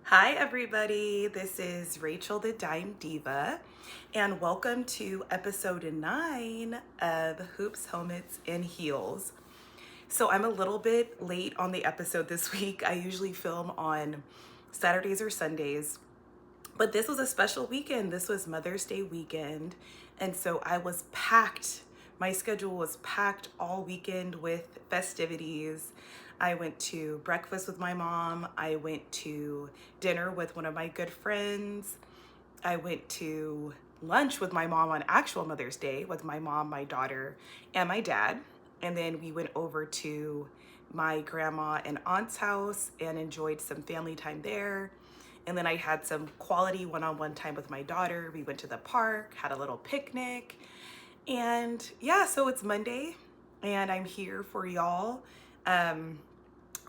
Hi, everybody. This is Rachel the Dime Diva, and welcome to episode 9 of Hoops, Helmets, and Heels. So, I'm a little bit late on the episode this week. I usually film on Saturdays or Sundays, but this was a special weekend. This was Mother's Day weekend, and so I was packed. My schedule was packed all weekend with festivities. I went to breakfast with my mom. I went to dinner with one of my good friends. I went to lunch with my mom on actual Mother's Day with my mom, my daughter, and my dad. And then we went over to my grandma and aunt's house and enjoyed some family time there. And then I had some quality one-on-one time with my daughter. We went to the park, had a little picnic. And yeah, so it's Monday and I'm here for y'all,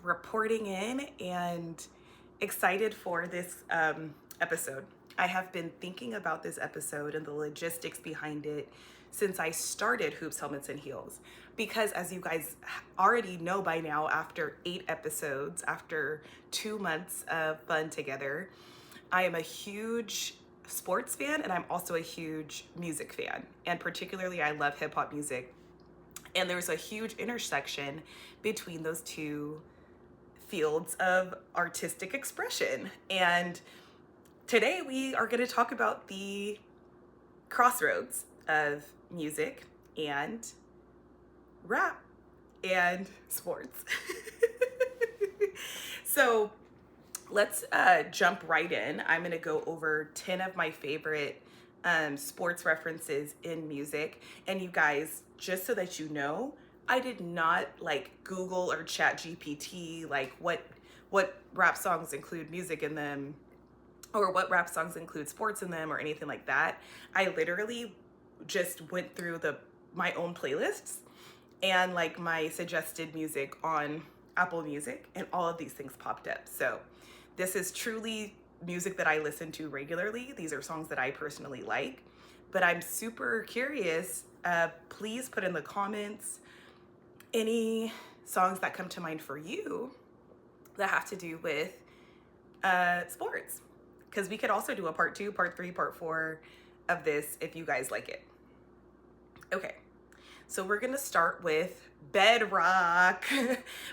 reporting in and excited for this episode. I have been thinking about this episode and the logistics behind it since I started Hoops, Helmets, and Heels. Because as you guys already know by now, after 8 episodes, after 2 months of fun together, I am a huge sports fan and I'm also a huge music fan. And particularly, I love hip hop music. And there's a huge intersection between those two fields of artistic expression. And today we are going to talk about the crossroads of music and rap and sports. So let's jump right in. I'm going to go over 10 of my favorite sports references in music. And you guys, just so that you know, I did not like Google or Chat GPT like what rap songs include music in them or what rap songs include sports in them or anything like that. I literally just went through my own playlists and like my suggested music on Apple Music, and all of these things popped up. So this is truly music that I listen to regularly. These are songs that I personally like, but I'm super curious. Please put in the comments any songs that come to mind for you that have to do with sports, because we could also do a part 2, part 3, part 4 of this if you guys like it. Okay, so we're gonna start with Bedrock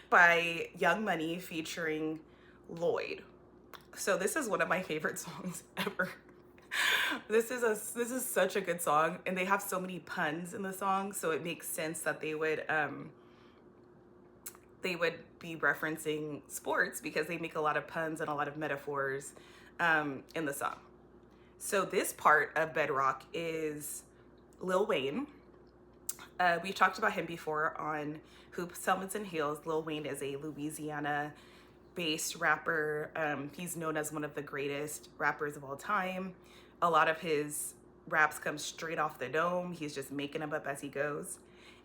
by Young Money featuring Lloyd. So this is one of my favorite songs ever. This is such a good song, and they have so many puns in the song, so it makes sense that they would be referencing sports because they make a lot of puns and a lot of metaphors in the song. So this part of Bedrock is Lil Wayne. We've talked about him before on Hoops, Helmets, and Heels. Lil Wayne is a Louisiana-based rapper. He's known as one of the greatest rappers of all time. A lot of his raps come straight off the dome. He's just making them up as he goes.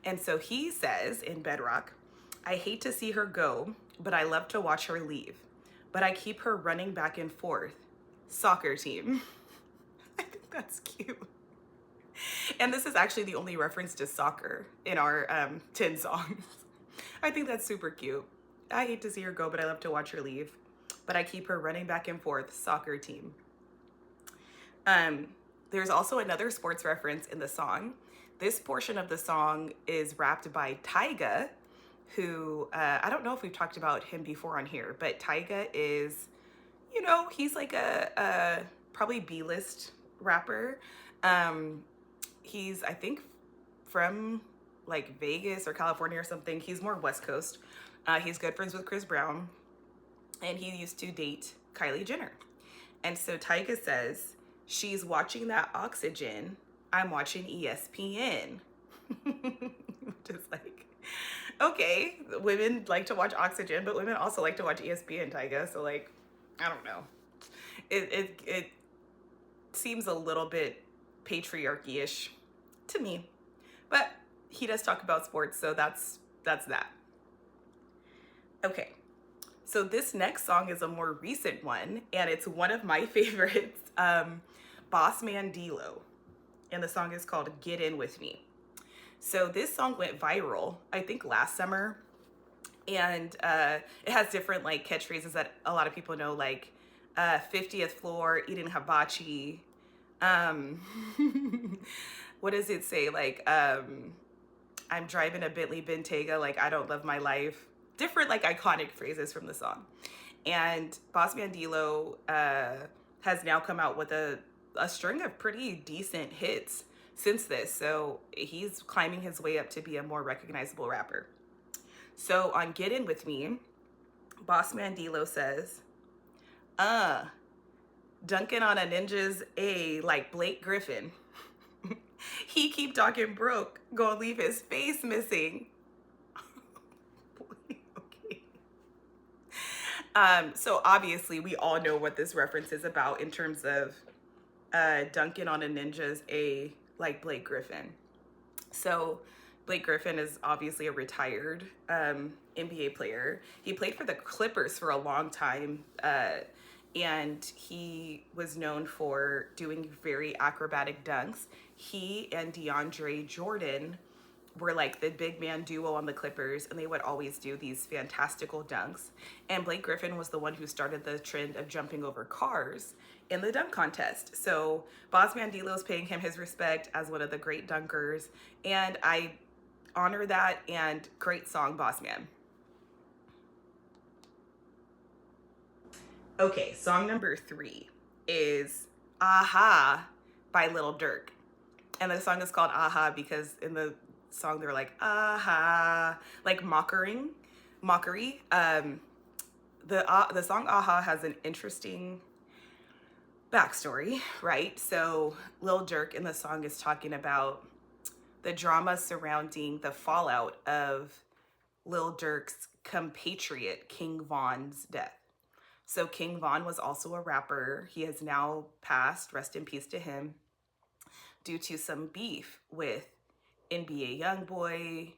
And so he says in Bedrock, "I hate to see her go, but I love to watch her leave. But I keep her running back and forth. Soccer team." I think that's cute. And this is actually the only reference to soccer in our 10 songs. I think that's super cute. I hate to see her go, but I love to watch her leave. But I keep her running back and forth. Soccer team. There's also another sports reference in the song. This portion of the song is rapped by Tyga, who I don't know if we've talked about him before on here, but Tyga is, he's like a probably B-list rapper. He's, I think, from like Vegas or California or something. He's more West Coast. He's good friends with Chris Brown, and he used to date Kylie Jenner. And so Tyga says, "She's watching that oxygen. I'm watching ESPN." Just like, okay, women like to watch Oxygen, but women also like to watch ESPN, Tyga. So like, I don't know. It seems a little bit patriarchy-ish to me, but he does talk about sports, so that's that. Okay, so this next song is a more recent one, and it's one of my favorites, Boss Man D-Lo, and the song is called "Get In With Me." So this song went viral, I think last summer, and it has different like catchphrases that a lot of people know, like 50th Floor, eating hibachi. Um, what does it say? Like, I'm driving a Bentley Bentayga, like, I don't love my life. Different, like, iconic phrases from the song. And Boss Man D-Lo has now come out with a string of pretty decent hits since this. So he's climbing his way up to be a more recognizable rapper. So on Get In With Me, Boss Man D-Lo says, uh, dunking on a ninja's A like Blake Griffin. He keep talking broke, gonna leave his face missing. Okay. So obviously we all know what this reference is about in terms of dunking on a ninja's A like Blake Griffin. So Blake Griffin is obviously a retired NBA player. He played for the Clippers for a long time, and he was known for doing very acrobatic dunks. He and DeAndre Jordan were like the big man duo on the Clippers, and they would always do these fantastical dunks. And Blake Griffin was the one who started the trend of jumping over cars in the dunk contest. So Boss Man D-Lo's paying him his respect as one of the great dunkers, and I honor that. And great song, Boss Man. Okay, song number 3 is Aha by Lil Durk. And the song is called Aha because in the song they're like, aha, like mockery. The song Aha has an interesting backstory, right? So Lil Durk in the song is talking about the drama surrounding the fallout of Lil Durk's compatriot King Von's death. So King Von was also a rapper. He has now passed, rest in peace to him, due to some beef with NBA Youngboy,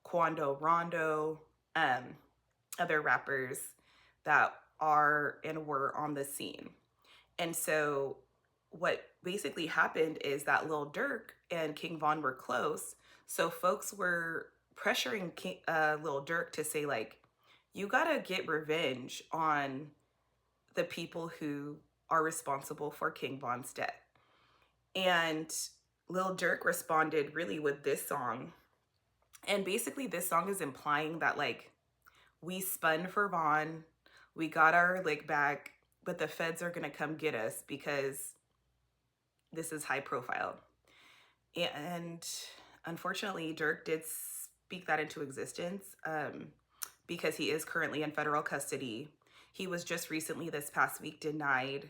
Quando Rondo, other rappers that are and were on the scene. And so what basically happened is that Lil Durk and King Von were close. So folks were pressuring Lil Durk to say, like, you gotta get revenge on the people who are responsible for King Von's death. And Lil Durk responded really with this song. And basically this song is implying that, like, we spun for Von, we got our lick back, but the feds are gonna come get us because this is high profile. And unfortunately, Durk did speak that into existence because he is currently in federal custody. He was just recently, this past week, denied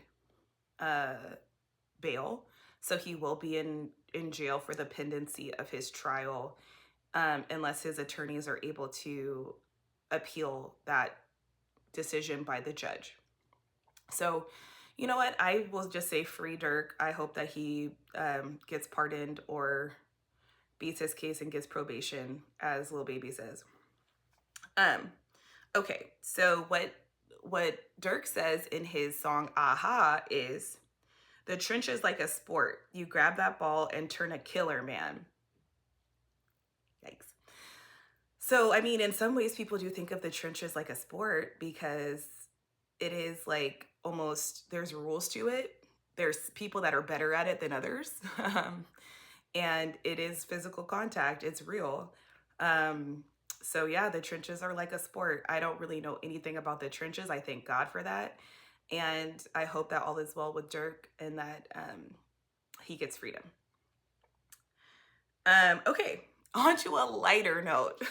bail. So he will be in jail for the pendency of his trial unless his attorneys are able to appeal that decision by the judge. So, you know what? I will just say free Durk. I hope that he gets pardoned or beats his case and gets probation, as Lil Baby says. Okay, so what Durk says in his song Aha is, the trench is like a sport. You grab that ball and turn a killer, man. Yikes. So, I mean, in some ways, people do think of the trenches like a sport because it is like almost, there's rules to it. There's people that are better at it than others. And it is physical contact. It's real. So yeah, the trenches are like a sport. I don't really know anything about the trenches. I thank God for that. And I hope that all is well with Durk and that he gets freedom. Okay, on to a lighter note.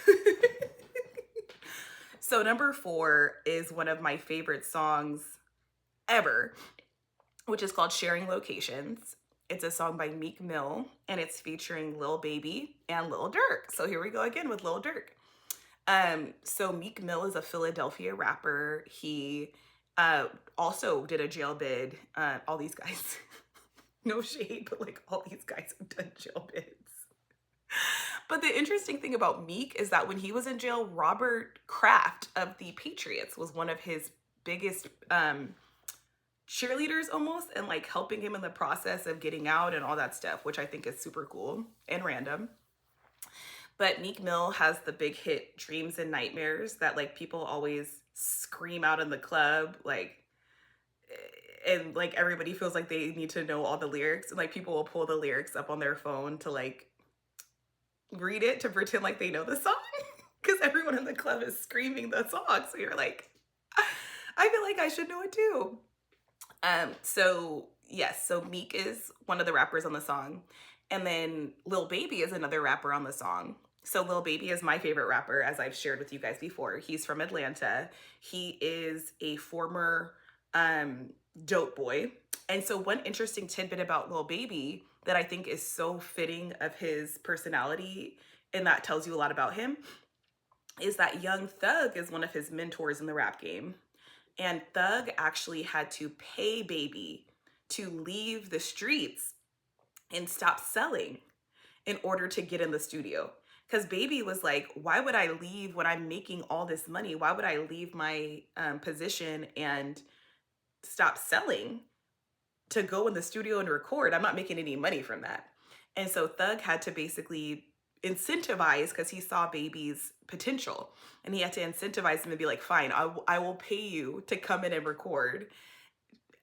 So number 4 is one of my favorite songs ever, which is called Sharing Locations. It's a song by Meek Mill, and it's featuring Lil Baby and Lil Durk. So here we go again with Lil Durk. So Meek Mill is a Philadelphia rapper. He also did a jail bid. All these guys, no shade, but like all these guys have done jail bids. But the interesting thing about Meek is that when he was in jail, Robert Kraft of the Patriots was one of his biggest cheerleaders almost, and like helping him in the process of getting out and all that stuff, which I think is super cool and random. But Meek Mill has the big hit Dreams and Nightmares that like people always scream out in the club. Like, and like everybody feels like they need to know all the lyrics, and like people will pull the lyrics up on their phone to like read it to pretend like they know the song because everyone in the club is screaming the song. So you're like, I feel like I should know it too. So yes, so Meek is one of the rappers on the song, and then Lil Baby is another rapper on the song. So Lil Baby is my favorite rapper, as I've shared with you guys before. He's from Atlanta. He is a former um, dope boy. And so one interesting tidbit about Lil Baby that I think is so fitting of his personality, and that tells you a lot about him, is that Young Thug is one of his mentors in the rap game. And Thug actually had to pay Baby to leave the streets and stop selling in order to get in the studio. Because Baby was like, why would I leave when I'm making all this money? Why would I leave my position and stop selling to go in the studio and record? I'm not making any money from that. And so Thug had to basically incentivize, because he saw Baby's potential, and he had to incentivize him and be like, fine, I will pay you to come in and record.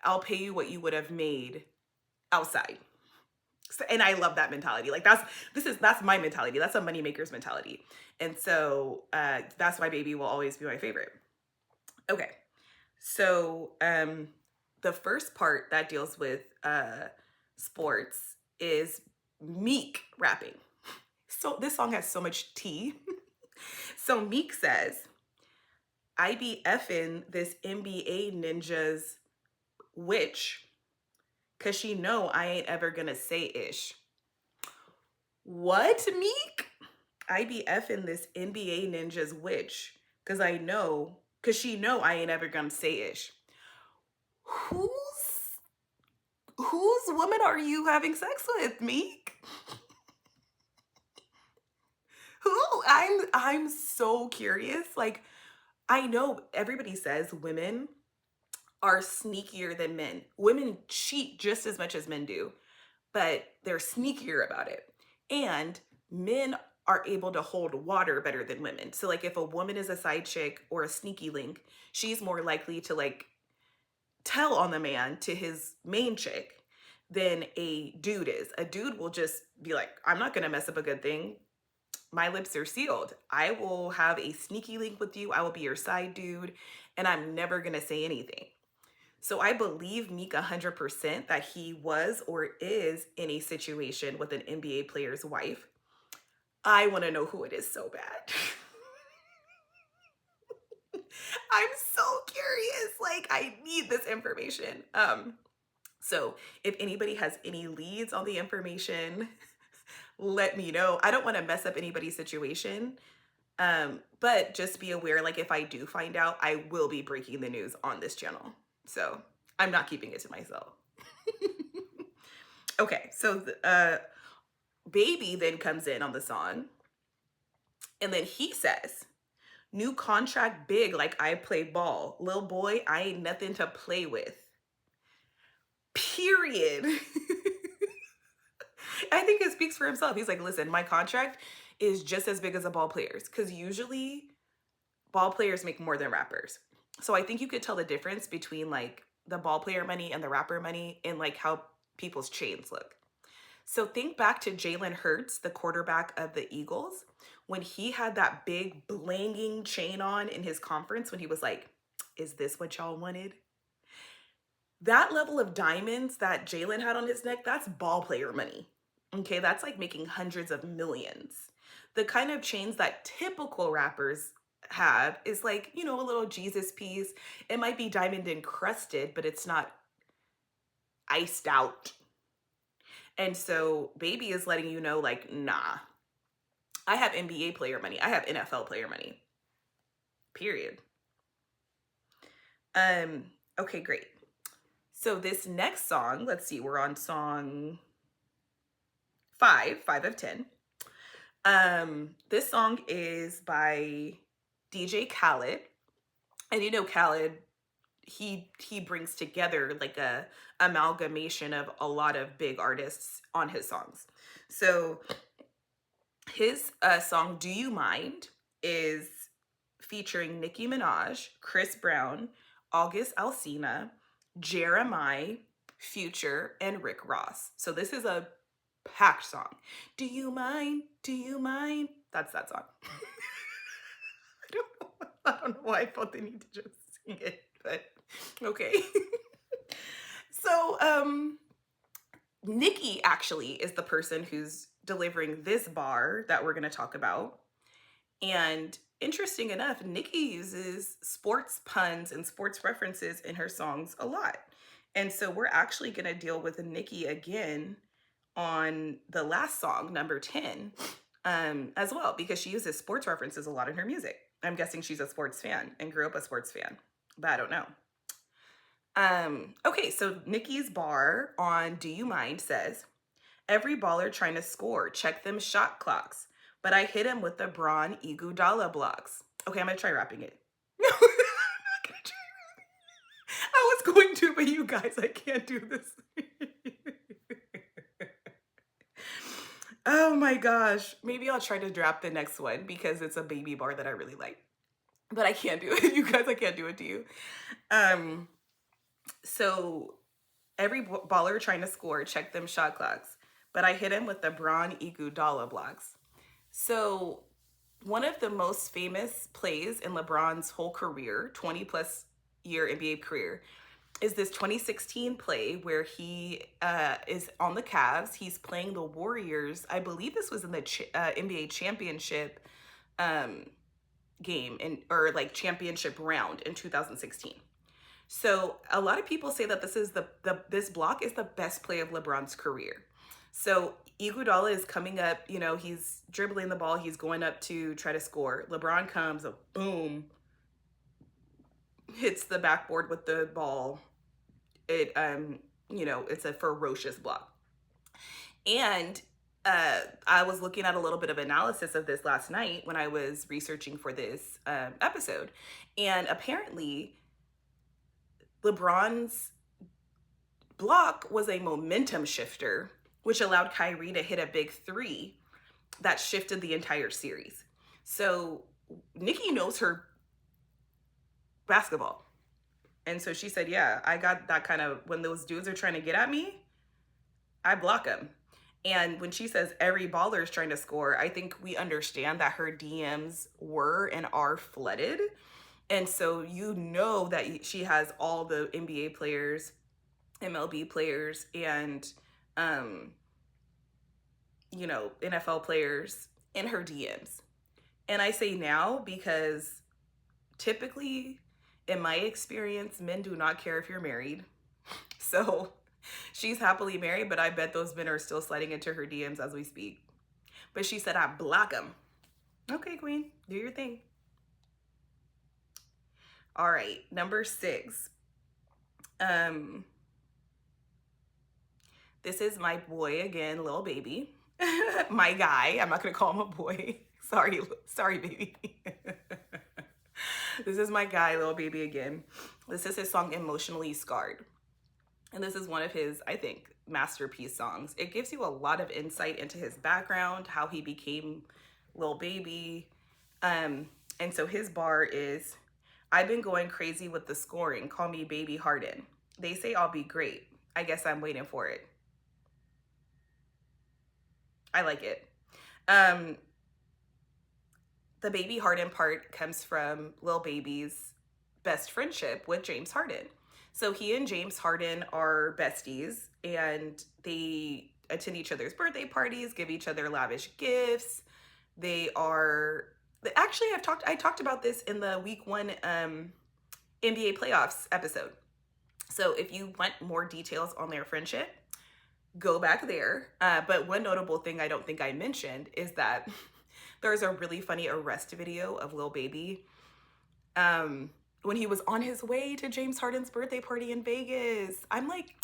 I'll pay you what you would have made outside. So, and I love that mentality. Like that's my mentality. That's a moneymaker's mentality. And so that's why Baby will always be my favorite. Okay. So the first part that deals with sports is Meek rapping. So this song has so much tea. So Meek says, I be effing this NBA ninja's witch, cause she know I ain't ever gonna say ish. What, Meek? I be effing this NBA ninja's witch, cause she know I ain't ever gonna say ish. Whose woman are you having sex with, Meek? Who? I'm so curious. Like, I know everybody says women are sneakier than men. Women cheat just as much as men do, but they're sneakier about it. And men are able to hold water better than women. So like if a woman is a side chick or a sneaky link, she's more likely to like tell on the man to his main chick than a dude is. A dude will just be like, I'm not gonna mess up a good thing. My lips are sealed. I will have a sneaky link with you. I will be your side dude, and I'm never gonna say anything. So I believe Meek 100% that he was or is in a situation with an NBA player's wife. I want to know who it is so bad. I'm so curious. Like, I need this information. So if anybody has any leads on the information, let me know. I don't want to mess up anybody's situation. But just be aware, like if I do find out, I will be breaking the news on this channel. So I'm not keeping it to myself. Okay, so Baby then comes in on the song, and then he says, new contract big like I play ball. Lil boy, I ain't nothing to play with. Period. I think it speaks for himself. He's like, listen, my contract is just as big as a ball player's, because usually ball players make more than rappers. So I think you could tell the difference between like the ball player money and the rapper money in like how people's chains look. So think back to Jalen Hurts, the quarterback of the Eagles, when he had that big blinging chain on in his conference when he was like, is this what y'all wanted? That level of diamonds that Jalen had on his neck, that's ball player money. Okay, that's like making hundreds of millions. The kind of chains that typical rappers have is like, you know, a little Jesus piece. It might be diamond encrusted, but it's not iced out. And so Baby is letting you know, like, nah, I have NBA player money. I have NFL player money. Period. Okay, great. So this next song, let's see, we're on song 5 of 10. This song is by DJ Khaled. And you know Khaled, he brings together like a amalgamation of a lot of big artists on his songs. So his song Do You Mind is featuring Nicki Minaj, Chris Brown, August Alsina, Jeremiah, Future, and Rick Ross. So this is a packed song. Do you mind? Do you mind? That's that song. I don't know why I felt the need to just sing it, but okay. So, Nikki actually is the person who's delivering this bar that we're going to talk about. And interesting enough, Nikki uses sports puns and sports references in her songs a lot. And so we're actually going to deal with Nikki again on the last song, number 10, as well, because she uses sports references a lot in her music. I'm guessing she's a sports fan and grew up a sports fan, but I don't know. Okay, so Nikki's bar on Do You Mind says, every baller trying to score, check them shot clocks, but I hit him with the Braun Iguodala blocks. Okay, I'm gonna try rapping it. I'm not gonna try rapping. I was going to, but you guys, I can't do this. Oh my gosh. Maybe I'll try to drop the next one because it's a baby bar that I really like. But I can't do it. You guys, I can't do it to you. So every baller trying to score, check them shot clocks. But I hit him with the Braun Iguodala blocks. So one of the most famous plays in LeBron's whole career, 20 plus year NBA career, is this 2016 play where he is on the Cavs. He's playing the Warriors. I believe this was in the NBA championship game or like championship round in 2016. So a lot of people say that this is this block is the best play of LeBron's career. So Iguodala is coming up, you know, he's dribbling the ball, he's going up to try to score. LeBron comes, boom, hits the backboard with the ball. It you know, it's a ferocious block. And I was looking at a little bit of analysis of this last night when I was researching for this episode, and apparently LeBron's block was a momentum shifter, which allowed Kyrie to hit a big three that shifted the entire series. So Nikki knows her basketball. And so she said, yeah, I got that kind of, when those dudes are trying to get at me, I block them. And when she says every baller is trying to score, I think we understand that her DMs were and are flooded. And so you know that she has all the NBA players, MLB players, and, you know, NFL players in her DMs. And I say now because typically, in my experience, men do not care if you're married. So she's happily married, but I bet those men are still sliding into her DMs as we speak. But she said, I block them. Okay, queen, do your thing. All right, number 6. This is my boy again, Lil Baby. My guy. I'm not gonna call him a boy. Sorry, baby. This is my guy, Lil Baby again. This is his song Emotionally Scarred. And this is one of his, I think, masterpiece songs. It gives you a lot of insight into his background, how he became Lil Baby. And so his bar is, I've been going crazy with the scoring. Call me Baby Harden. They say I'll be great. I guess I'm waiting for it. I like it. The Baby Harden part comes from Lil Baby's best friendship with James Harden. So he and James Harden are besties, and they attend each other's birthday parties, give each other lavish gifts. They are actually I talked about this in the week 1 NBA playoffs episode. So if you want more details on their friendship, go back there. But one notable thing I don't think I mentioned is that there's a really funny arrest video of Lil Baby when he was on his way to James Harden's birthday party in Vegas. I'm like,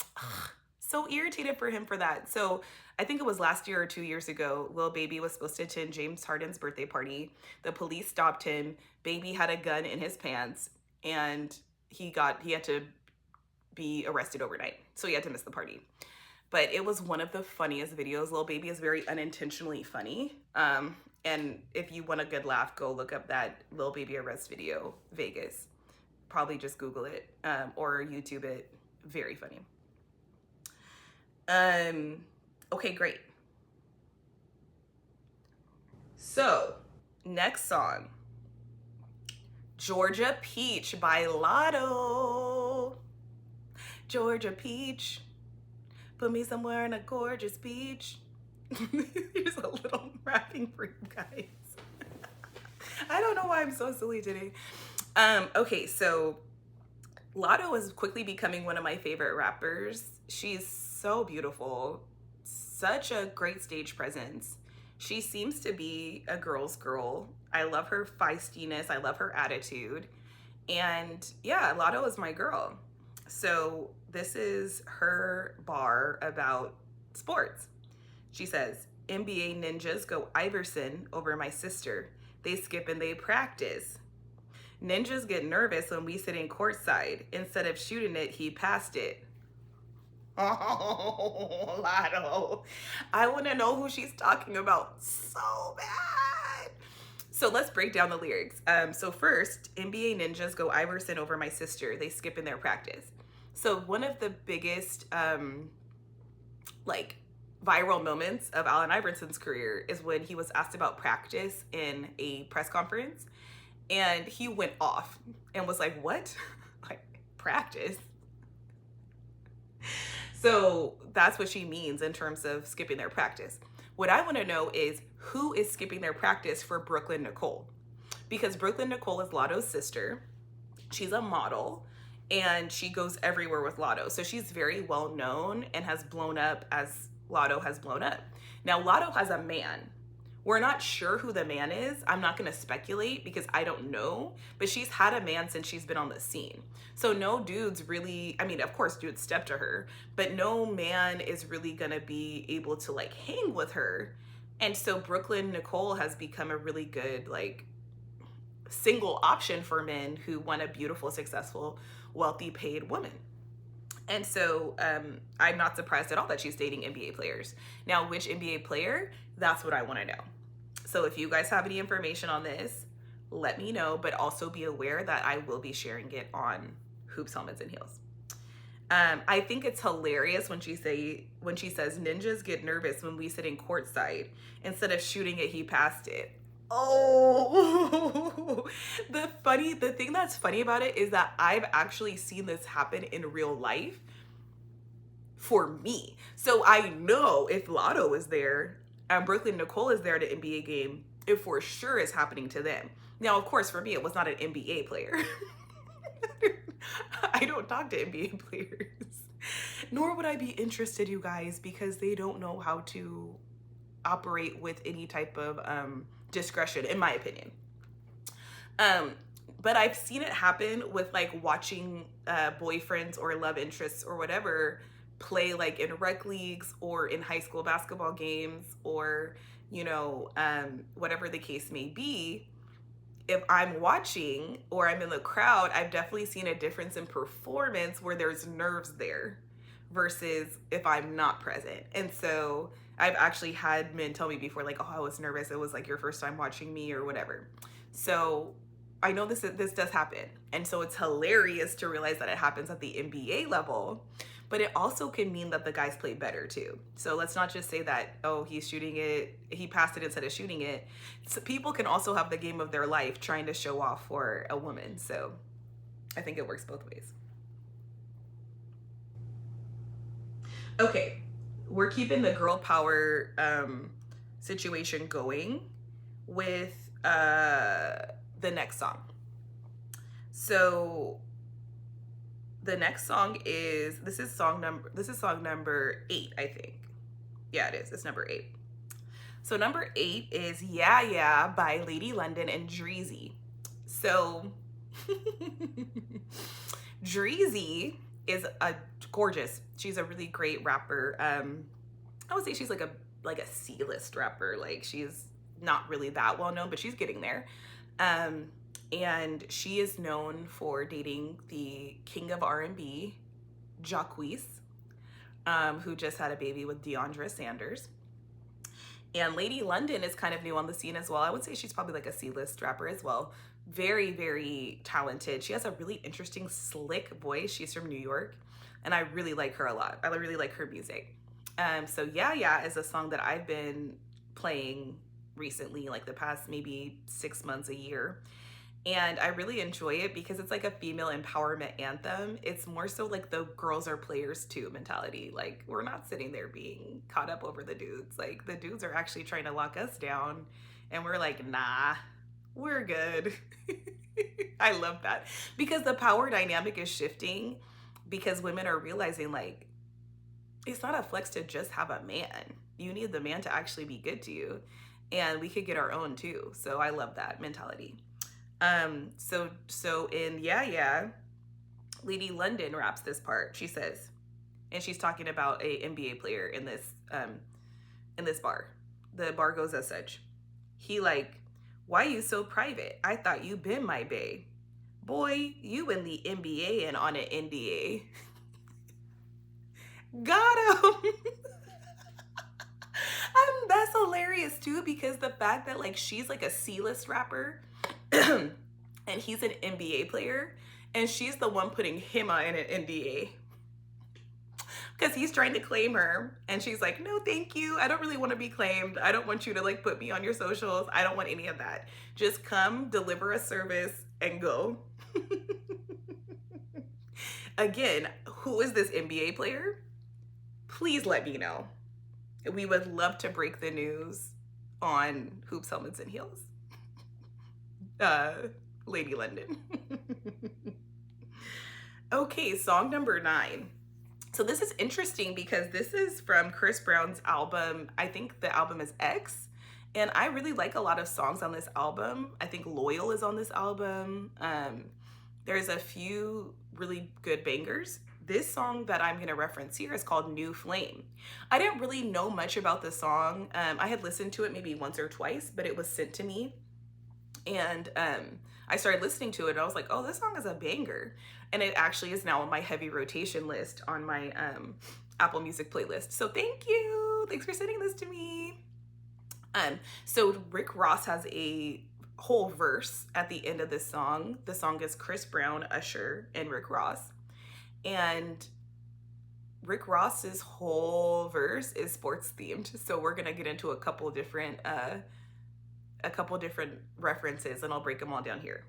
so irritated for him for that. So I think it was last year or 2 years ago, Lil Baby was supposed to attend James Harden's birthday party. The police stopped him. Baby had a gun in his pants, and he had to be arrested overnight. So he had to miss the party. But it was one of the funniest videos. Lil Baby is very unintentionally funny. And if you want a good laugh, go look up that Lil Baby arrest video, Vegas. Probably just Google it or YouTube it. Very funny. Okay, great. So, next song, Georgia Peach by Lotto. Georgia Peach, put me somewhere in a gorgeous beach. Here's a little rapping for you guys. I don't know why I'm so silly today. Okay, so Lotto is quickly becoming one of my favorite rappers. She's so beautiful, such a great stage presence. She seems to be a girl's girl. I love her feistiness, I love her attitude. And yeah, Lotto is my girl. So this is her bar about sports. She says, NBA ninjas go Iverson over my sister. They skip and they practice. Ninjas get nervous when we sit in courtside. Instead of shooting it, he passed it. Oh, Lotto. I want to know who she's talking about so bad. So let's break down the lyrics. So first, NBA ninjas go Iverson over my sister. They skip in their practice. So one of the biggest like viral moments of Allen Iverson's career is when he was asked about practice in a press conference, and he went off and was like, what? Like, practice? So that's what she means in terms of skipping their practice. What I want to know is who is skipping their practice for Brooklyn Nicole? Because Brooklyn Nicole is Lotto's sister. She's a model and she goes everywhere with Lotto. So she's very well known and has blown up as Lotto has blown up. Now, Lotto has a man. We're not sure who the man is. I'm not going to speculate because I don't know, but she's had a man since she's been on the scene. So no dudes really, I mean, of course dudes step to her, but no man is really going to be able to like hang with her. And so Brooklyn Nicole has become a really good like single option for men who want a beautiful, successful, wealthy, paid woman. And so I'm not surprised at all that she's dating NBA players. Now, which NBA player? That's what I want to know. So if you guys have any information on this, let me know, but also be aware that I will be sharing it on Hoops, Helmets, and Heels. I think it's hilarious when she says ninjas get nervous when we sit in courtside. Instead of shooting it, he passed it. Oh, the thing that's funny about it is that I've actually seen this happen in real life for me. So I know if Lotto is there and Brooklyn Nicole is there at an NBA game, it for sure is happening to them. Now, of course, for me, it was not an NBA player. I don't talk to NBA players, nor would I be interested, you guys, because they don't know how to operate with any type of discretion, in my opinion. But I've seen it happen with like watching boyfriends or love interests or whatever play like in rec leagues or in high school basketball games or, you know, whatever the case may be. If I'm watching or I'm in the crowd, I've definitely seen a difference in performance where there's nerves there versus if I'm not present. And so I've actually had men tell me before, like, oh, I was nervous. It was like your first time watching me or whatever. So I know this does happen. And so it's hilarious to realize that it happens at the NBA level, but it also can mean that the guys play better too. So let's not just say that, oh, he's shooting it, he passed it instead of shooting it. So people can also have the game of their life trying to show off for a woman. So I think it works both ways. Okay, we're keeping the girl power situation going with the next song. So the next song is song number 8, I think. Yeah, it is. It's number 8. So number 8 is Yeah Yeah by Lady London and Dreezy. So Dreezy is a gorgeous. She's a really great rapper. I would say she's like a C-list rapper. Like she's not really that well known, but she's getting there. And she is known for dating the king of R&B, Jacquees, who just had a baby with Deandra Sanders. And Lady London is kind of new on the scene as well. I would say she's probably like a C-list rapper as well. Very, very talented. She has a really interesting, slick voice. She's from New York. and I really like her a lot. I really like her music. So Yeah Yeah is a song that I've been playing recently, like the past maybe 6 months, a year. And I really enjoy it because it's like a female empowerment anthem. It's more so like the girls are players too mentality. Like, we're not sitting there being caught up over the dudes. Like, the dudes are actually trying to lock us down. And we're like, nah, we're good. I love that because the power dynamic is shifting because women are realizing, like, it's not a flex to just have a man. You need the man to actually be good to you. And we could get our own too. So I love that mentality. So in Yeah Yeah, Lady London raps this part. She says, and she's talking about a NBA player in this bar. The bar goes as such. He like, why you so private? I thought you been my bae. Boy, you in the NBA and on an NDA. Got him. That's hilarious too because the fact that like she's like a C-list rapper and he's an NBA player and she's the one putting him on an NDA because he's trying to claim her and she's like, no thank you, I don't really want to be claimed, I don't want you to like put me on your socials, I don't want any of that, just come deliver a service and go. Again, who is this NBA player? Please let me know. We would love to break the news on Hoops, Helmets, and Heels. Lady London. Okay, song number 9. So this is interesting because this is from Chris Brown's album. I think the album is X. And I really like a lot of songs on this album. I think Loyal is on this album. There's a few really good bangers. This song that I'm going to reference here is called New Flame. I didn't really know much about the song. I had listened to it maybe once or twice, but it was sent to me. And I started listening to it and I was like, oh, this song is a banger. And it actually is now on my heavy rotation list on my Apple Music playlist. So thank you. Thanks for sending this to me. So Rick Ross has a whole verse at the end of this song. The song is Chris Brown, Usher, and Rick Ross. And Rick Ross's whole verse is sports themed. So we're gonna get into a couple different references and I'll break them all down here.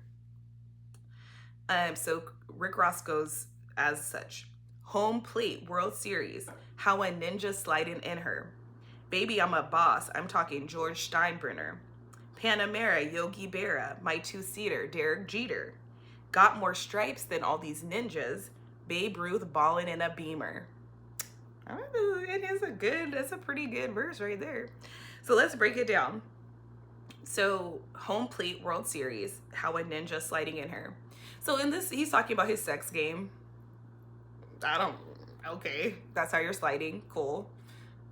So Rick Ross goes as such. Home plate, World Series, how a ninja sliding in her. Baby, I'm a boss, I'm talking George Steinbrenner. Panamera, Yogi Berra, my two-seater, Derek Jeter. Got more stripes than all these ninjas. Babe Ruth balling in a Beamer. Oh, that's a pretty good verse right there. So let's break it down. So home plate, World Series, how a ninja sliding in her. So in this, he's talking about his sex game. Okay, that's how you're sliding. Cool,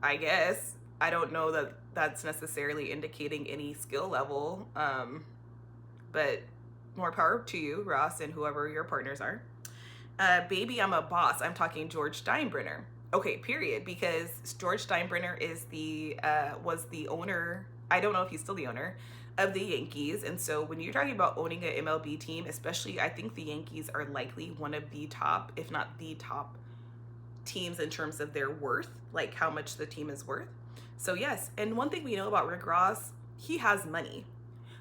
I guess. I don't know that that's necessarily indicating any skill level, but more power to you, Ross, and whoever your partners are. Baby, I'm a boss. I'm talking George Steinbrenner. Okay, period, because George Steinbrenner was the owner, I don't know if he's still the owner, of the Yankees. And so when you're talking about owning an MLB team, especially, I think the Yankees are likely one of the top, if not the top teams in terms of their worth, like how much the team is worth. So yes, and one thing we know about Rick Ross, he has money.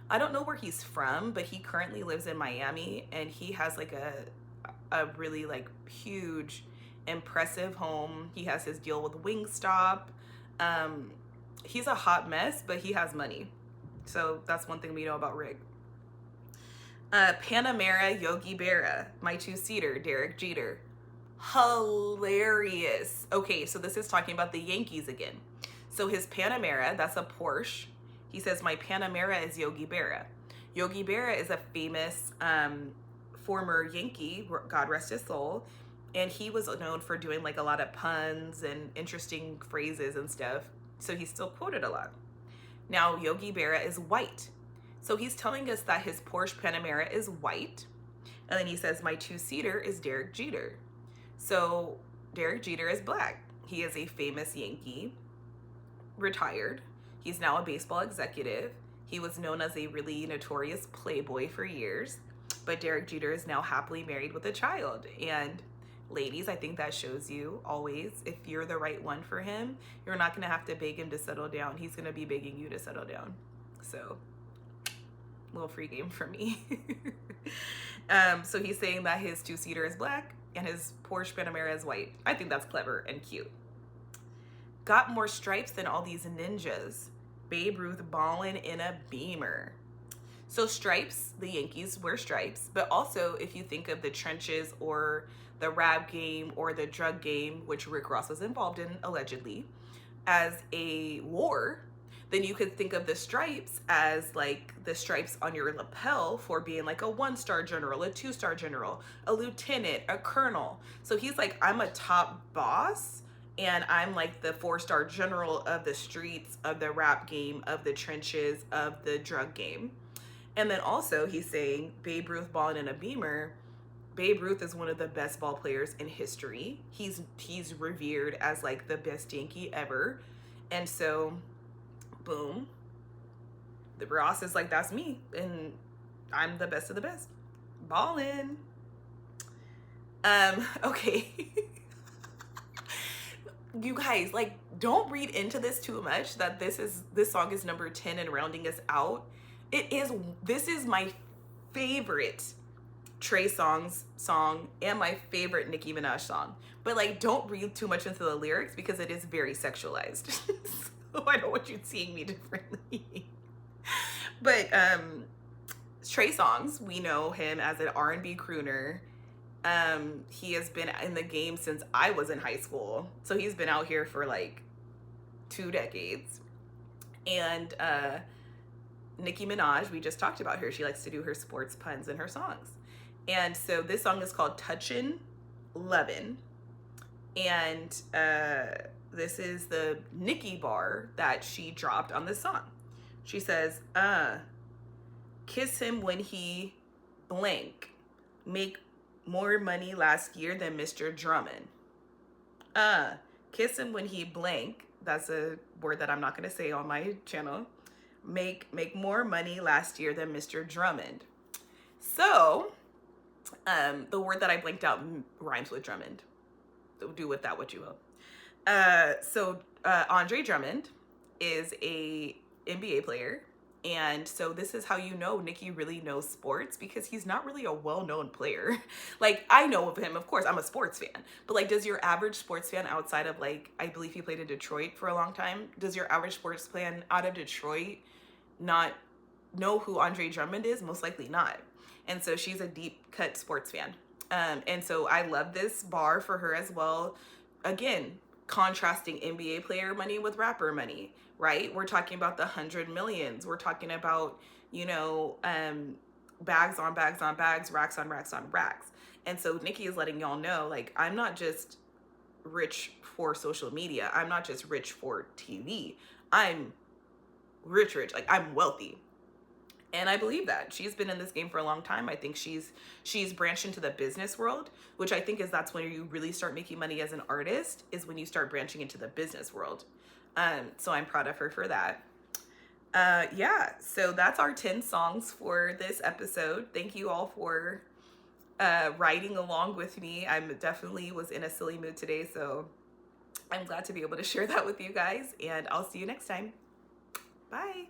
I don't know where he's from, but he currently lives in Miami and he has like a really like huge, impressive home. He has his deal with Wingstop. He's a hot mess, but he has money. So that's one thing we know about Rick. Panamera, Yogi Berra, my two-seater, Derek Jeter. Hilarious. Okay, so this is talking about the Yankees again. So his Panamera, that's a Porsche. He says, my Panamera is Yogi Berra. Yogi Berra is a famous former Yankee, God rest his soul. And he was known for doing like a lot of puns and interesting phrases and stuff. So he's still quoted a lot. Now, Yogi Berra is white. So he's telling us that his Porsche Panamera is white. And then he says, my two-seater is Derek Jeter. So Derek Jeter is black. He is a famous Yankee, retired. He's now a baseball executive. He was known as a really notorious playboy for years. But Derek Jeter is now happily married with a child. And Ladies, I think that shows you always, if you're the right one for him, you're not going to have to beg him to settle down. He's going to be begging you to settle down. So, little free game for me. So he's saying that his two-seater is black and his Porsche Panamera is white. I think that's clever and cute. Got more stripes than all these ninjas. Babe Ruth ballin' in a Beamer. So stripes, the Yankees wear stripes, but also if you think of the trenches or the rap game or the drug game, which Rick Ross was involved in allegedly, as a war, then you could think of the stripes as like the stripes on your lapel for being like a 1-star general, a 2-star general, a lieutenant, a colonel. So he's like, I'm a top boss and I'm like the 4-star general of the streets, of the rap game, of the trenches, of the drug game. And then also he's saying Babe Ruth balling in a Beamer. Babe Ruth is one of the best ball players in history. He's revered as like the best Yankee ever. And so boom, the Ross is like, that's me, and I'm the best of the best. Ballin'. Okay. You guys, like, don't read into this too much that this song is number 10 and rounding us out. This is my favorite Trey Songz song and my favorite Nicki Minaj song. But like, don't read too much into the lyrics because it is very sexualized. So I don't want you seeing me differently. But Trey Songz, we know him as an R&B crooner. He has been in the game since I was in high school. So he's been out here for like 2 decades. And Nicki Minaj, we just talked about her. She likes to do her sports puns in her songs. And so this song is called Touchin' Lovin'. And this is the Nicki bar that she dropped on this song. She says, kiss him when he blank. Make more money last year than Mr. Drummond. Kiss him when he blank. That's a word that I'm not going to say on my channel. Make more money last year than Mr. Drummond. So, the word that I blanked out rhymes with Drummond. So do with that what you will. So Andre Drummond is a NBA player. And so this is how you know Nicki really knows sports, because he's not really a well-known player. Like, I know of him, of course, I'm a sports fan. But like, does your average sports fan outside of like, I believe he played in Detroit for a long time. Does your average sports fan out of Detroit not know who Andre Drummond is? Most likely not. And so she's a deep cut sports fan. And so I love this bar for her as well. Again, contrasting NBA player money with rapper money, right? We're talking about the 100 millions. We're talking about, you know, bags on bags on bags, racks on racks on racks. And so Nicki is letting y'all know, like, I'm not just rich for social media. I'm not just rich for TV. I'm rich. Like, I'm wealthy. And I believe that. She's been in this game for a long time. I think she's branched into the business world, which I think is that's when you really start making money as an artist, is when you start branching into the business world. So I'm proud of her for that. Yeah, so that's our 10 songs for this episode. Thank you all for riding along with me. I definitely was in a silly mood today, so I'm glad to be able to share that with you guys, and I'll see you next time. Bye.